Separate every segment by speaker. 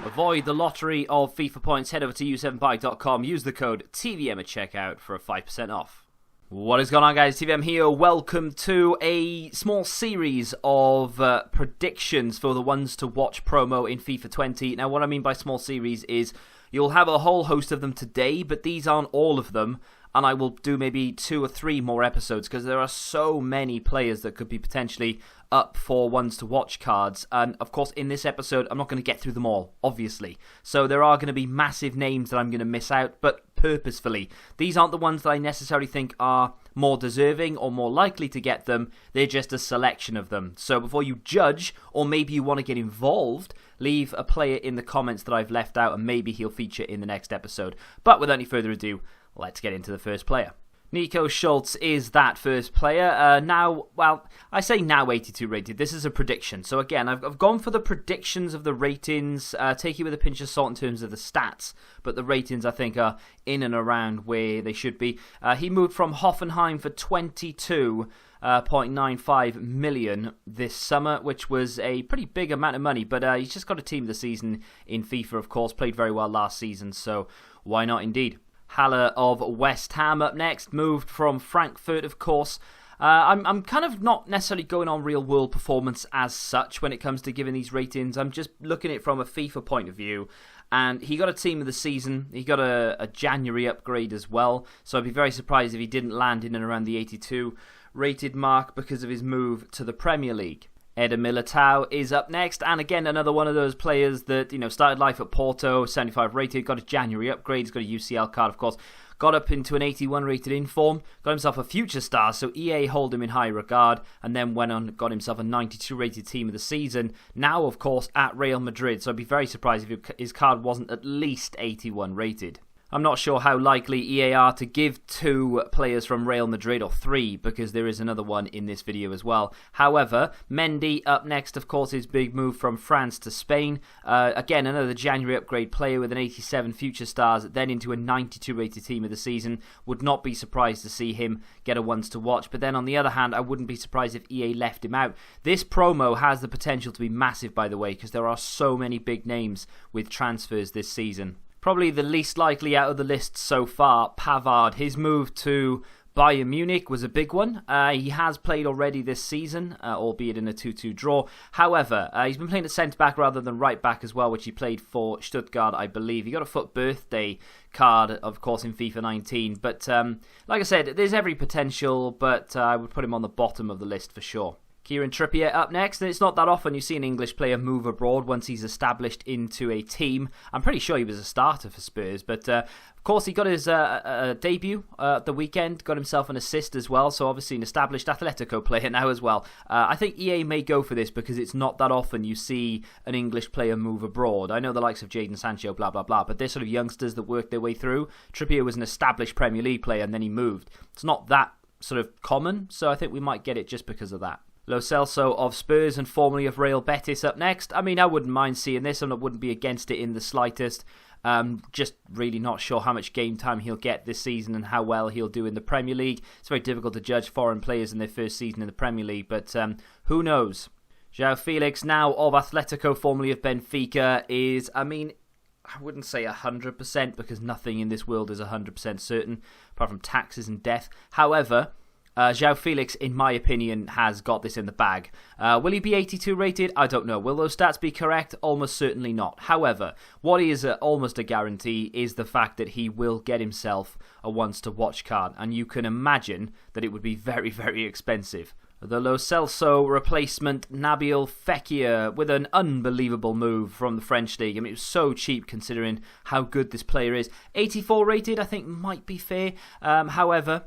Speaker 1: Avoid the lottery of FIFA points. Head over to u7bike.com. Use the code TVM at checkout for a 5% off. What is going on, guys? TVM here. Welcome to a small series of predictions for the ones to watch promo in FIFA 20. Now, what I mean by small series is you'll have a whole host of them today, but these aren't all of them. And I will do maybe 2 or 3 more episodes because there are so many players that could be potentially up for ones to watch cards. And of course, in this episode, I'm not going to get through them all, obviously. So there are going to be massive names that I'm going to miss out, but purposefully. These aren't the ones that I necessarily think are more deserving or more likely to get them. They're just a selection of them. So before you judge, or maybe you want to get involved, leave a player in the comments that I've left out and maybe he'll feature in the next episode. But without any further ado, let's get into the first player. Nico Schulz is that first player. Now, well, I say now 82 rated. This is a prediction. So again, I've gone for the predictions of the ratings. Take it with a pinch of salt in terms of the stats. But the ratings, I think, are in and around where they should be. He moved from Hoffenheim for 22.95 million this summer, which was a pretty big amount of money. But he's just got a team of the season in FIFA, of course. Played very well last season, so why not indeed? Haller of West Ham up next, moved from Frankfurt, of course. I'm kind of not necessarily going on real world performance as such when it comes to giving these ratings. I'm just looking at it from a FIFA point of view. And he got a team of the season. He got a January upgrade as well. So I'd be very surprised if he didn't land in and around the 82 rated mark because of his move to the Premier League. Eder Militao is up next, and again, another one of those players that, you know, started life at Porto, 75 rated, got a January upgrade, he's got a UCL card, of course, got up into an 81 rated inform, got himself a future star, so EA hold him in high regard, and then went on, got himself a 92 rated team of the season, now, of course, at Real Madrid, so I'd be very surprised if his card wasn't at least 81 rated. I'm not sure how likely EA are to give 2 players from Real Madrid, or 3, because there is another one in this video as well. However, Mendy up next, of course, his big move from France to Spain. Again, another January upgrade player with an 87 future stars, then into a 92 rated team of the season. Would not be surprised to see him get a ones to watch. But then on the other hand, I wouldn't be surprised if EA left him out. This promo has the potential to be massive, by the way, because there are so many big names with transfers this season. Probably the least likely out of the list so far, Pavard. His move to Bayern Munich was a big one. He has played already this season, albeit in a 2-2 draw. However, he's been playing at centre-back rather than right-back as well, which he played for Stuttgart, I believe. He got a FUT birthday card, of course, in FIFA 19. But like I said, there's every potential, but I would put him on the bottom of the list for sure. Kieran Trippier up next, and it's not that often you see an English player move abroad once he's established into a team. I'm pretty sure he was a starter for Spurs, but of course he got his debut at the weekend, got himself an assist as well, so obviously an established Atletico player now as well. I think EA may go for this because it's not that often you see an English player move abroad. I know the likes of Jadon Sancho, blah, blah, blah, but they're sort of youngsters that work their way through. Trippier was an established Premier League player and then he moved. It's not that sort of common, so I think we might get it just because of that. CELSO of Spurs and formerly of Real Betis up next. I mean, I wouldn't mind seeing this and I wouldn't be against it in the slightest. Just really not sure how much game time he'll get this season and how well he'll do in the Premier League. It's very difficult to judge foreign players in their first season in the Premier League, but who knows? João Felix, now of Atletico, formerly of Benfica, is, I mean, I wouldn't say 100% because nothing in this world is 100% certain, apart from taxes and death. However, João Felix, in my opinion, has got this in the bag. Will he be 82 rated? I don't know. Will those stats be correct? Almost certainly not. However, what is almost a guarantee is the fact that he will get himself a once-to-watch card. And you can imagine that it would be very, very expensive. The Lo Celso replacement, Nabil Fekir, with an unbelievable move from the French league. I mean, it was so cheap considering how good this player is. 84 rated, I think, might be fair. However,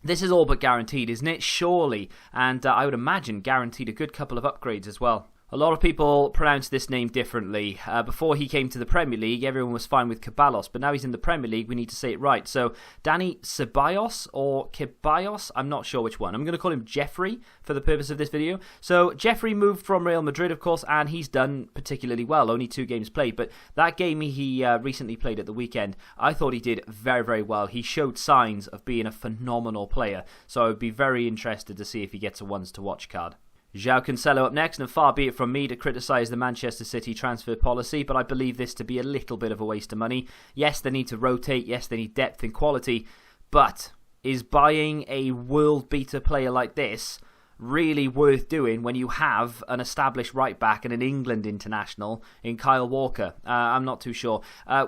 Speaker 1: this is all but guaranteed, isn't it? Surely. And I would imagine guaranteed a good couple of upgrades as well. A lot of people pronounce this name differently. Before he came to the Premier League, everyone was fine with CEBALLOS, but now he's in the Premier League, we need to say it right. So, DANI CEBALLOS or CEBALLOS, I'm not sure which one. I'm going to call him Jeffrey for the purpose of this video. So, Jeffrey moved from Real Madrid, of course, and he's done particularly well. Only 2 games played, but that game he recently played at the weekend, I thought he did very, very well. He showed signs of being a phenomenal player, so I would be very interested to see if he gets a ones to watch card. João Cancelo up next, and far be it from me to criticise the Manchester City transfer policy, but I believe this to be a little bit of a waste of money. Yes, they need to rotate, yes, they need depth and quality, but is buying a world-beater player like this really worth doing when you have an established right-back and an England international in Kyle Walker? I'm not too sure.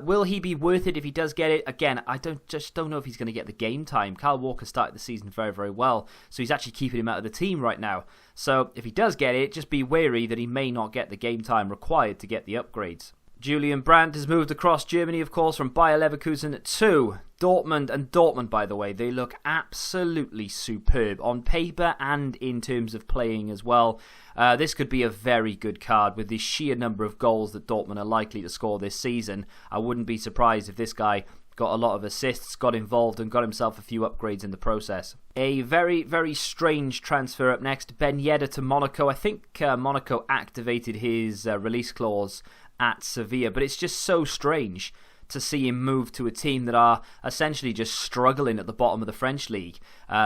Speaker 1: Will he be worth it if he does get it? Again, I just don't know if he's going to get the game time. Kyle Walker started the season very, very well, so he's actually keeping him out of the team right now. So if he does get it, just be wary that he may not get the game time required to get the upgrades. Julian Brandt has moved across Germany, of course, from Bayer Leverkusen to Dortmund. And Dortmund, by the way, they look absolutely superb on paper and in terms of playing as well. This could be a very good card with the sheer number of goals that Dortmund are likely to score this season. I wouldn't be surprised if this guy got a lot of assists, got involved and got himself a few upgrades in the process. A very, very strange transfer up next. Ben Yedder to Monaco. I think Monaco activated his release clause at Sevilla, but it's just so strange to see him move to a team that are essentially just struggling at the bottom of the French league.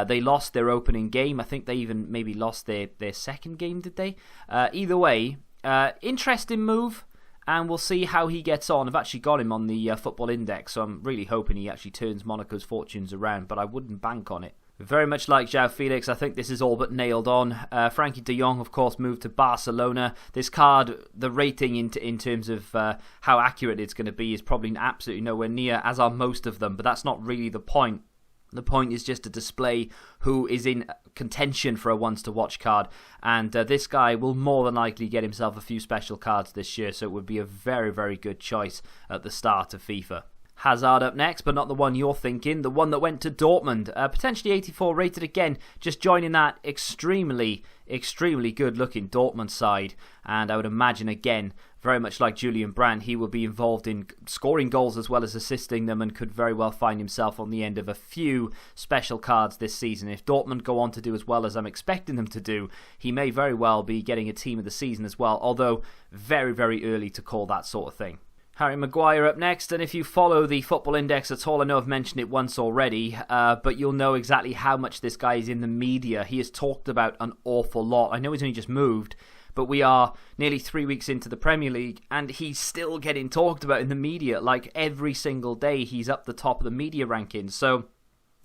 Speaker 1: They lost their opening game. I think they even maybe lost their second game, did they? Either way, interesting move, and we'll see how he gets on. I've actually got him on the Football Index, so I'm really hoping he actually turns Monaco's fortunes around, but I wouldn't bank on it. Very much like João Felix, I think this is all but nailed on. Frankie de Jong, of course, moved to Barcelona. This card, the rating in terms of how accurate it's going to be is probably absolutely nowhere near, as are most of them, but that's not really the point. The point is just to display who is in contention for a once-to-watch card, and this guy will more than likely get himself a few special cards this year, so it would be a very, very good choice at the start of FIFA. Hazard up next, but not the one you're thinking, the one that went to Dortmund. Potentially 84 rated again, just joining that extremely good looking Dortmund side. And I would imagine again, very much like Julian Brandt, he will be involved in scoring goals as well as assisting them, and could very well find himself on the end of a few special cards this season. If Dortmund go on to do as well as I'm expecting them to do, he may very well be getting a team of the season as well, although very, very early to call that sort of thing. Harry Maguire up next, and if you follow the Football Index at all, I know I've mentioned it once already, but you'll know exactly how much this guy is in the media. He is talked about an awful lot. I know he's only just moved, but we are nearly 3 weeks into the Premier League, and he's still getting talked about in the media. Like every single day, he's up the top of the media rankings. So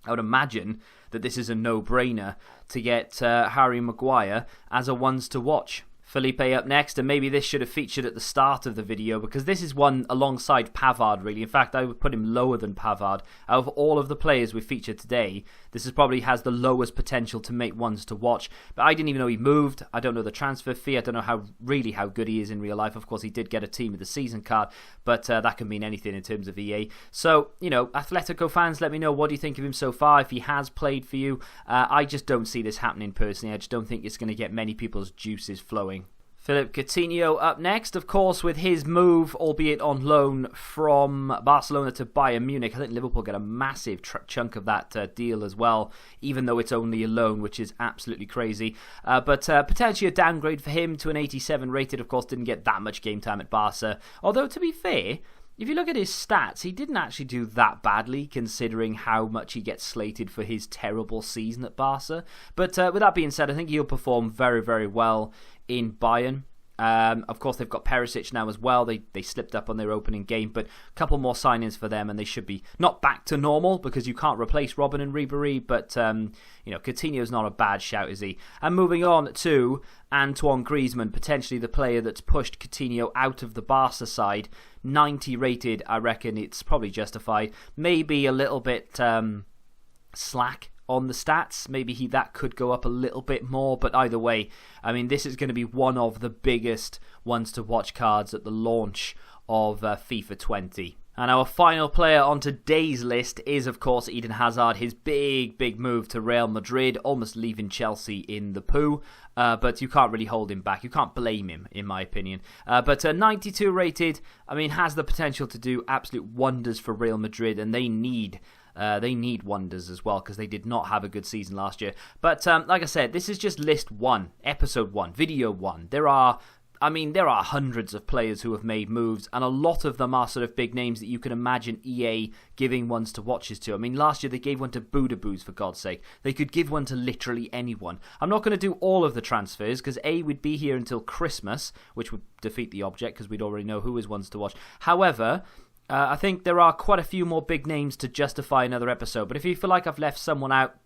Speaker 1: I would imagine that this is a no-brainer to get Harry Maguire as a ones-to-watch. Felipe up next, and maybe this should have featured at the start of the video, because this is one alongside Pavard, really. In fact, I would put him lower than Pavard. Out of all of the players we've featured today, this is probably has the lowest potential to make ones to watch. But I didn't even know he moved. I don't know the transfer fee. I don't know how good he is in real life. Of course, he did get a team of the season card, but that can mean anything in terms of EA. So, you know, Atletico fans, let me know, what do you think of him so far, if he has played for you. I just don't see this happening personally. I just don't think it's going to get many people's juices flowing. Philippe Coutinho up next, of course, with his move, albeit on loan, from Barcelona to Bayern Munich. I think Liverpool get a massive chunk of that deal as well, even though it's only a loan, which is absolutely crazy. But potentially a downgrade for him to an 87 rated. Of course, didn't get that much game time at Barca. Although, to be fair, if you look at his stats, he didn't actually do that badly, considering how much he gets slated for his terrible season at Barca. But with that being said, I think he'll perform very, very well in Bayern. Of course, they've got Perisic now as well. They slipped up on their opening game, but a couple more signings for them, and they should be not back to normal, because you can't replace Robben and Ribéry, but you know, Coutinho's not a bad shout, is he? And moving on to Antoine Griezmann, potentially the player that's pushed Coutinho out of the Barca side. 90 rated, I reckon it's probably justified. Maybe a little bit slack on the stats. Maybe that could go up a little bit more, but either way, I mean, this is going to be one of the biggest ones to watch cards at the launch of FIFA 20. And our final player on today's list is, of course, Eden Hazard. His big move to Real Madrid, almost leaving Chelsea in the poo. But you can't really hold him back. You can't blame him, in my opinion. But 92 rated, I mean, has the potential to do absolute wonders for Real Madrid, and they need wonders as well, because they did not have a good season last year. But like I said, this is just list 1, episode 1, video 1. There are I mean, there are hundreds of players who have made moves, and a lot of them are sort of big names that you can imagine EA giving ones to watches to. I mean, last year they gave one to Boodaboos, for God's sake. They could give one to literally anyone. I'm not going to do all of the transfers, because A, we'd be here until Christmas, which would defeat the object, because we'd already know who is ones to watch. However, I think there are quite a few more big names to justify another episode. But if you feel like I've left someone out,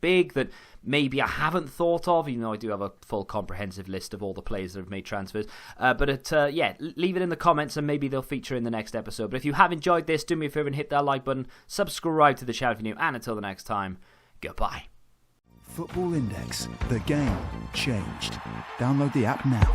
Speaker 1: big that maybe I haven't thought of, even though I do have a full comprehensive list of all the players that have made transfers. Leave it in the comments and maybe they'll feature in the next episode. But if you have enjoyed this, do me a favour and hit that like button, subscribe to the channel if you're new, and until the next time, goodbye.
Speaker 2: Football Index, the game changed. Download the app now.